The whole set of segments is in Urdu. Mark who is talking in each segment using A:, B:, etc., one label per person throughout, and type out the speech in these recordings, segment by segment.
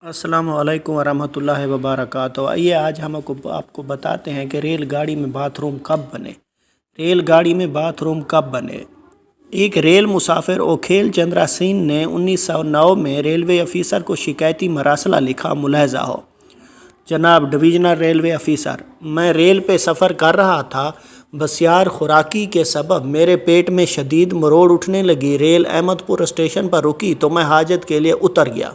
A: السلام علیکم ورحمۃ اللہ وبرکاتہ۔ آئیے آج ہم آپ کو بتاتے ہیں کہ ریل گاڑی میں باتھ روم کب بنے۔ ریل گاڑی میں باتھ روم کب بنے؟ ایک ریل مسافر اوکھیل چندرا سین نے 1909 میں ریلوے افیسر کو شکایتی مراسلہ لکھا۔ ملاحظہ ہو: جناب ڈویژنل ریلوے افیسر، میں ریل پہ سفر کر رہا تھا، بسیار خوراکی کے سبب میرے پیٹ میں شدید مروڑ اٹھنے لگی۔ ریل احمد پور اسٹیشن پر رکی تو میں حاجت کے لیے اتر گیا۔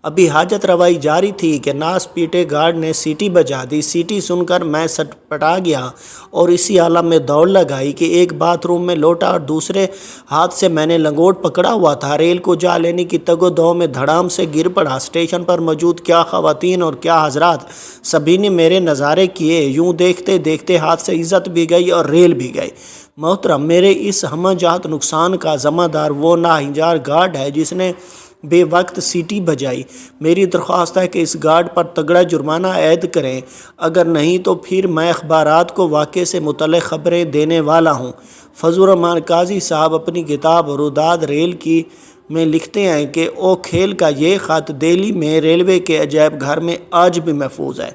A: ابھی حاجت روائی جاری تھی کہ ناس پیٹے گارڈ نے سیٹی بجا دی۔ سیٹی سن کر میں سٹپٹا گیا اور اسی عالم میں دوڑ لگائی کہ ایک باتھ روم میں لوٹا اور دوسرے ہاتھ سے میں نے لنگوٹ پکڑا ہوا تھا۔ ریل کو جا لینے کی تگ و دو میں دھڑام سے گر پڑا۔ اسٹیشن پر موجود کیا خواتین اور کیا حضرات، سبھی نے میرے نظارے کیے۔ یوں دیکھتے دیکھتے ہاتھ سے عزت بھی گئی اور ریل بھی گئی۔ محترم، میرے اس ہمہ جہت نقصان کا ذمہ دار وہ ناہنجار گارڈ ہے جس نے بے وقت سیٹی بجائی۔ میری درخواست ہے کہ اس گارڈ پر تگڑا جرمانہ عائد کریں، اگر نہیں تو پھر میں اخبارات کو واقعے سے متعلق خبریں دینے والا ہوں۔ فضل الرحمان قاضی صاحب اپنی کتاب روداد ریل کی میں لکھتے ہیں کہ اوکھیل کا یہ خط دہلی میں ریلوے کے عجائب گھر میں آج بھی محفوظ ہے۔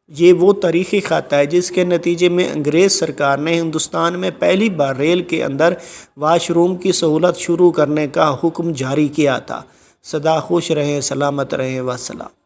A: یہ وہ تاریخی خط ہے جس کے نتیجے میں انگریز سرکار نے ہندوستان میں پہلی بار ریل کے اندر واش روم کی سہولت شروع کرنے کا حکم جاری کیا تھا۔ سدا خوش رہیں، سلامت رہیں، والسلام۔